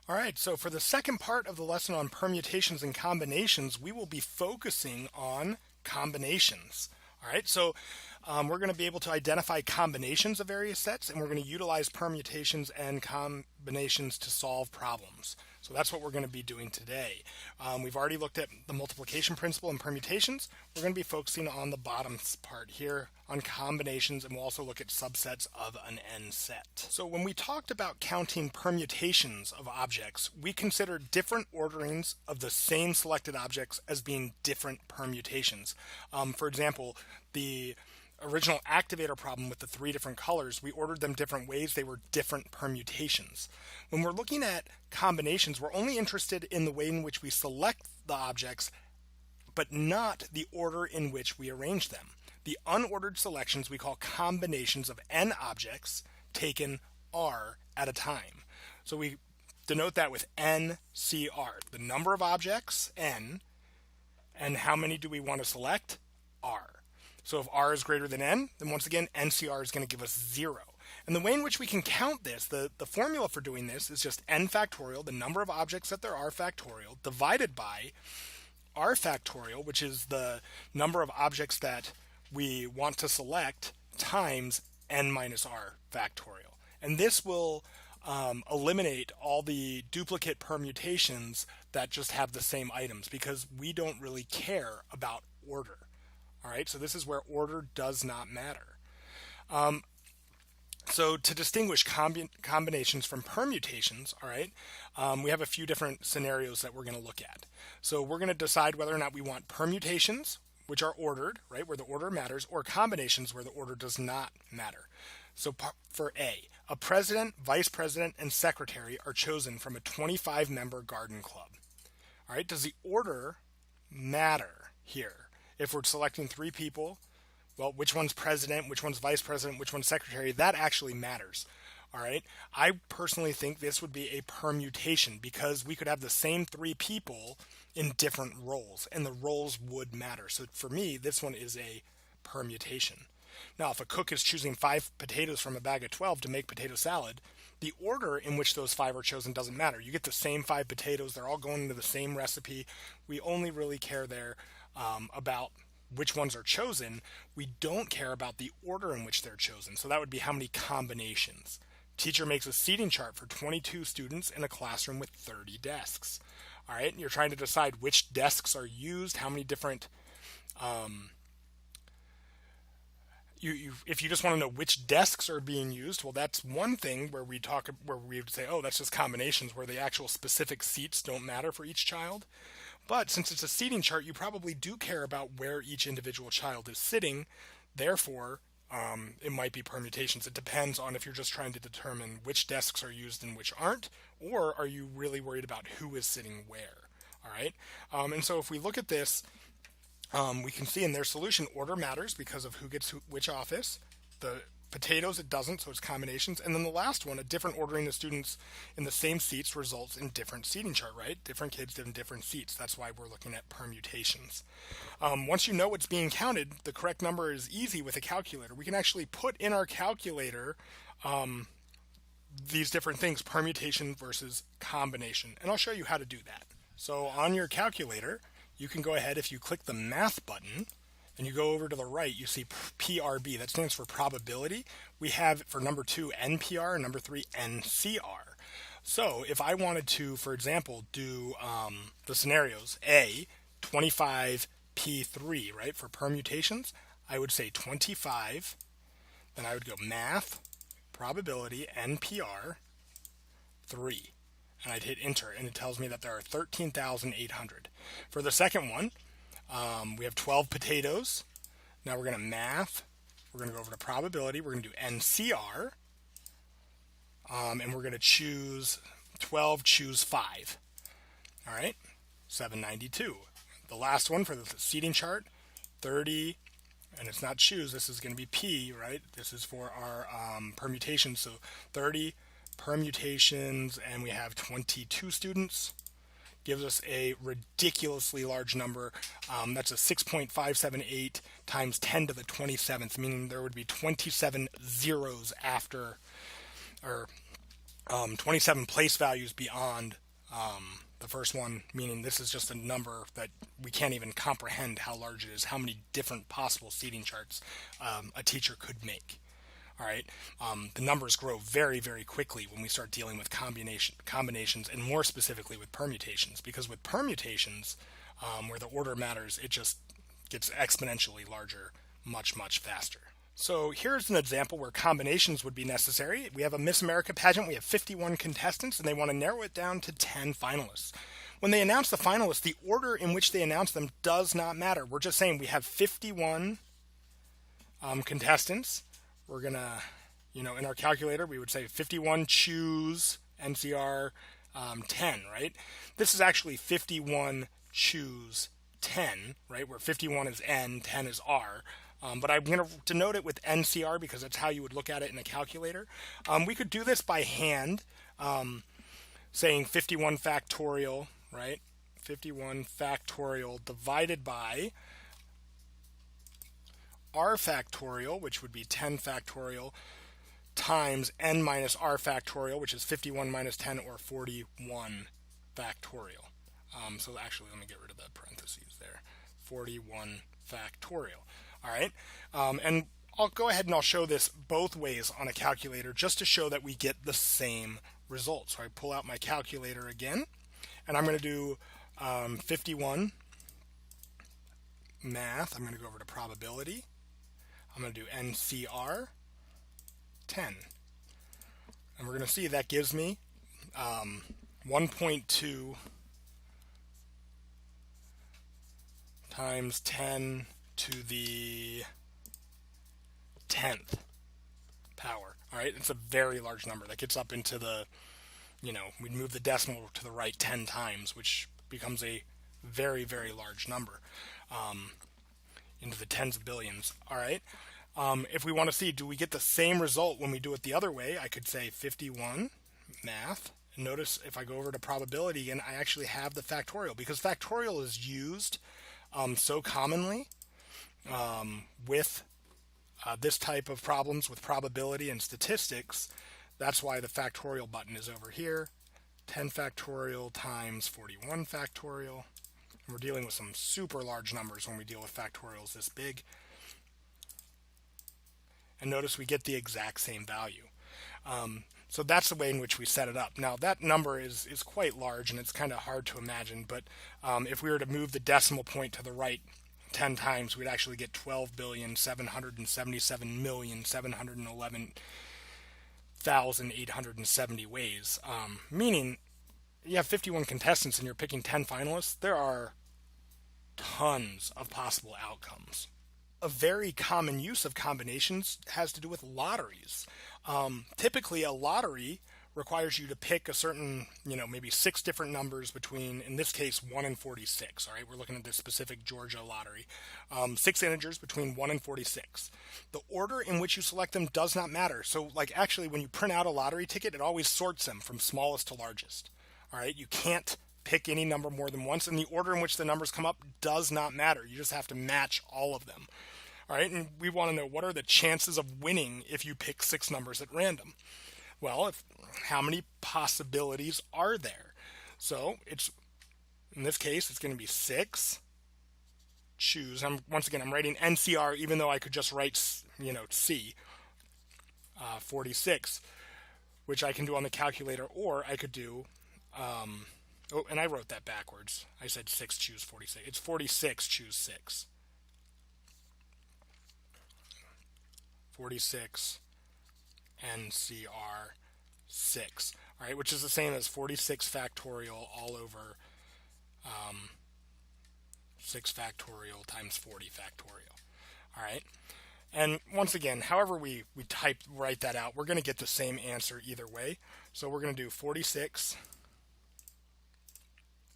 All right, so for the second part of the lesson on permutations and combinations, we will be focusing on combinations. All right, so we're going to be able to identify combinations of various sets, and we're going to utilize permutations and combinations to solve problems. So that's what we're going to be doing today. We've already looked at the multiplication principle and permutations. We're going to be focusing on the bottom part here on combinations, and we'll also look at subsets of an n set. So when we talked about counting permutations of objects, we considered different orderings of the same selected objects as being different permutations. For example, the original activator problem with the three different colors, we ordered them different ways. They were different permutations. When we're looking at combinations, we're only interested in the way in which we select the objects, but not the order in which we arrange them. The unordered selections we call combinations of n objects taken r at a time. So we denote that with NCR, the number of objects, n, and how many do we want to select? R. So if r is greater than n, then once again, NCR is going to give us 0. And the way in which we can count this, the formula for doing this is just n factorial, the number of objects that there are factorial, divided by r factorial, which is the number of objects that we want to select, times n minus r factorial. And this will eliminate all the duplicate permutations that just have the same items, because we don't really care about order. All right, so this is where order does not matter. So to distinguish combinations from permutations, all right, we have a few different scenarios that we're going to look at. So we're going to decide whether or not we want permutations, which are ordered, right, where the order matters, or combinations where the order does not matter. So for a president, vice president, and secretary are chosen from a 25-member garden club. All right, does the order matter here? If we're selecting three people, well, which one's president, which one's vice president, which one's secretary, that actually matters. All right. I personally think this would be a permutation, because we could have the same three people in different roles, and the roles would matter. So for me, this one is a permutation. Now, if a cook is choosing 5 potatoes from a bag of 12 to make potato salad, the order in which those 5 are chosen doesn't matter. You get the same 5 potatoes. They're all going into the same recipe. We only really care there about which ones are chosen. We don't care about the order in which they're chosen. So that would be how many combinations. Teacher makes a seating chart for 22 students in a classroom with 30 desks. All right, and you're trying to decide which desks are used, how many different if you just want to know which desks are being used, well, that's one thing where we would say, oh, that's just combinations, where the actual specific seats don't matter for each child. But since it's a seating chart, you probably do care about where each individual child is sitting. Therefore, it might be permutations. It depends on if you're just trying to determine which desks are used and which aren't, or are you really worried about who is sitting where. All right. And so if we look at this, we can see in their solution, order matters because of who gets which office. The potatoes, it doesn't, so it's combinations. And then the last one, a different ordering of students in the same seats results in different seating chart, right? Different kids in different seats. That's why we're looking at permutations. Once you know what's being counted, the correct number is easy with a calculator. We can actually put in our calculator these different things, permutation versus combination. And I'll show you how to do that. So on your calculator, you can go ahead, if you click the math button and you go over to the right, you see PRB. That stands for probability. We have for number 2 NPR and number 3 NCR. So if I wanted to, for example, do the scenarios A, 25P3, right, for permutations, I would say 25, then I would go math, probability, NPR, 3. And I'd hit enter, and it tells me that there are 13,800. For the second one, we have 12 potatoes. Now we're going to math. We're going to go over to probability. We're going to do NCR. And we're going to choose 12, choose 5. All right, 792. The last one for the seating chart, 30, and it's not choose. This is going to be P, right? This is for our permutations. So 30 permutations, and we have 22 students. Gives us a ridiculously large number. That's a 6.578 times 10 to the 27th, meaning there would be 27 zeros after, or 27 place values beyond the first one, meaning this is just a number that we can't even comprehend how large it is, how many different possible seating charts a teacher could make. All right, the numbers grow very, very quickly when we start dealing with combinations, and more specifically with permutations, because with permutations, where the order matters, it just gets exponentially larger, much, much faster. So here's an example where combinations would be necessary. We have a Miss America pageant. We have 51 contestants, and they want to narrow it down to 10 finalists. When they announce the finalists, the order in which they announce them does not matter. We're just saying we have 51 contestants. We're going to, in our calculator, we would say 51 choose NCR 10, right? This is actually 51 choose 10, right? Where 51 is N, 10 is R. But I'm going to denote it with NCR because that's how you would look at it in a calculator. We could do this by hand, saying 51 factorial, right? 51 factorial divided by R factorial, which would be 10 factorial, times N minus R factorial, which is 51 minus 10, or 41 factorial. So actually, let me get rid of the parentheses there. 41 factorial. All right, and I'll go ahead and I'll show this both ways on a calculator just to show that we get the same result. So I pull out my calculator again, and I'm going to do 51 math. I'm going to go over to probability. I'm going to do NCR 10. And we're going to see that gives me 1.2 times 10 to the 10th power. All right, it's a very large number that gets up into the, we'd move the decimal to the right 10 times, which becomes a very, very large number, into the tens of billions. All right, if we want to see, do we get the same result when we do it the other way, I could say 51 math. And notice if I go over to probability again, I actually have the factorial, because factorial is used so commonly with this type of problems with probability and statistics. That's why the factorial button is over here. 10 factorial times 41 factorial. And we're dealing with some super large numbers when we deal with factorials this big. And notice we get the exact same value. So that's the way in which we set it up. Now that number is quite large, and it's kind of hard to imagine, but if we were to move the decimal point to the right 10 times, we'd actually get 12,777,711,870 ways. Meaning, you have 51 contestants and you're picking 10 finalists. There are tons of possible outcomes. A very common use of combinations has to do with lotteries. Typically, a lottery requires you to pick a certain, maybe 6 different numbers between, in this case, 1 and 46. All right, we're looking at this specific Georgia lottery. 6 integers between 1 and 46. The order in which you select them does not matter. So, actually, when you print out a lottery ticket, it always sorts them from smallest to largest. All right, you can't pick any number more than once, and the order in which the numbers come up does not matter. You just have to match all of them. All right, and we want to know, what are the chances of winning if you pick 6 numbers at random? Well, how many possibilities are there? So in this case, it's going to be 6. Choose. Once again, I'm writing NCR, even though I could just write, C. 46, which I can do on the calculator, or I could do. And I wrote that backwards. I said 6 choose 46. It's 46 choose 6. 46 NCR 6, all right, which is the same as 46 factorial all over 6 factorial times 40 factorial. All right, and once again, however we write that out, we're going to get the same answer either way. So we're going to do 46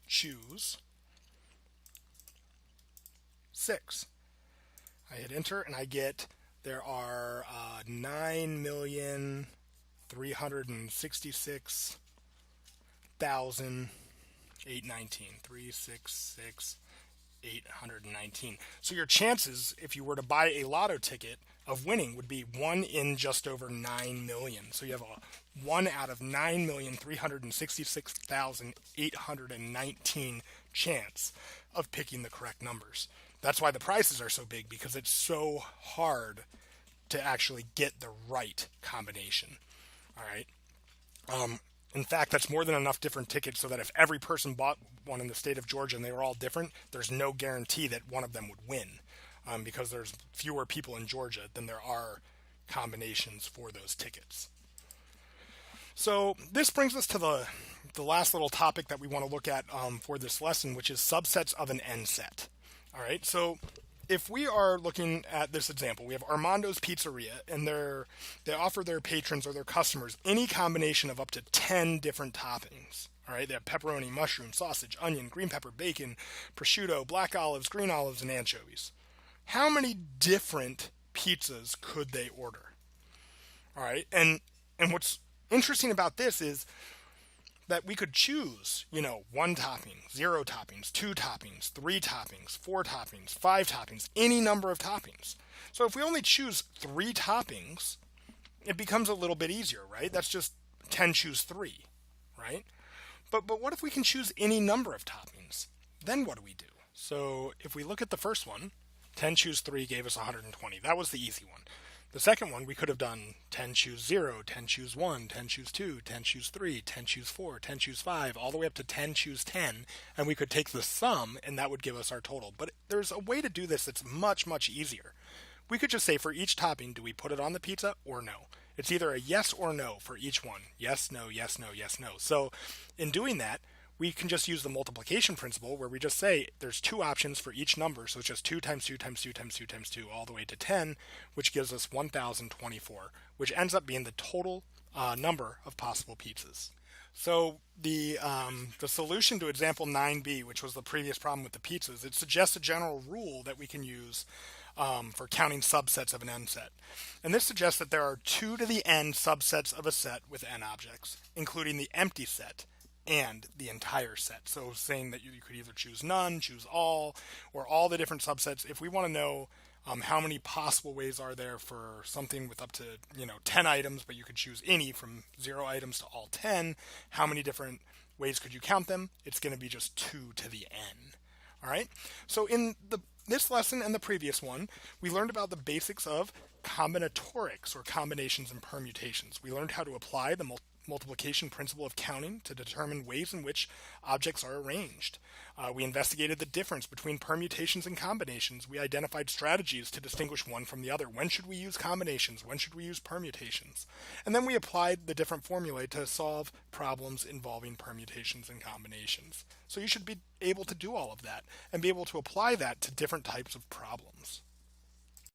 choose 6. I hit enter and I get, there are 9,366,819. 366 819. So your chances, if you were to buy a lotto ticket, of winning would be 1 in just over 9 million. So you have a 1 out of 9,366,819 chance of picking the correct numbers. That's why the prices are so big, because it's so hard to actually get the right combination. All right. In fact, that's more than enough different tickets so that if every person bought one in the state of Georgia and they were all different, there's no guarantee that one of them would win, because there's fewer people in Georgia than there are combinations for those tickets. So this brings us to the last little topic that we want to look at for this lesson, which is subsets of an N set. All right, so if we are looking at this example, we have Armando's Pizzeria, and they offer their patrons or their customers any combination of up to 10 different toppings. All right, they have pepperoni, mushroom, sausage, onion, green pepper, bacon, prosciutto, black olives, green olives, and anchovies. How many different pizzas could they order? All right, and what's interesting about this is that we could choose, 1 topping, 0 toppings, 2 toppings, 3 toppings, 4 toppings, 5 toppings, any number of toppings. So if we only choose 3 toppings, it becomes a little bit easier, right? That's just 10 choose 3, right? But what if we can choose any number of toppings? Then what do we do? So if we look at the first one, 10 choose 3 gave us 120. That was the easy one. The second one, we could have done 10 choose 0, 10 choose 1, 10 choose 2, 10 choose 3, 10 choose 4, 10 choose 5, all the way up to 10 choose 10, and we could take the sum, and that would give us our total. But there's a way to do this that's much, much easier. We could just say for each topping, do we put it on the pizza or no? It's either a yes or no for each one. Yes, no, yes, no, yes, no. So in doing that, we can just use the multiplication principle, where we just say there's 2 options for each number. So it's just 2 times 2 times 2 times 2 times 2 all the way to 10, which gives us 1,024, which ends up being the total number of possible pizzas. So the solution to example 9b, which was the previous problem with the pizzas, it suggests a general rule that we can use for counting subsets of an n set. And this suggests that there are 2 to the n subsets of a set with n objects, including the empty set and the entire set. So saying that you could either choose none, choose all, or all the different subsets. If we want to know how many possible ways are there for something with up to 10 items, but you could choose any from 0 items to all 10, how many different ways could you count them? It's going to be just 2 to the n. All right. So in this lesson and the previous one, we learned about the basics of combinatorics, or combinations and permutations. We learned how to apply the multiplication principle of counting to determine ways in which objects are arranged. We investigated the difference between permutations and combinations. We identified strategies to distinguish one from the other. When should we use combinations? When should we use permutations? And then we applied the different formulae to solve problems involving permutations and combinations. So you should be able to do all of that and be able to apply that to different types of problems.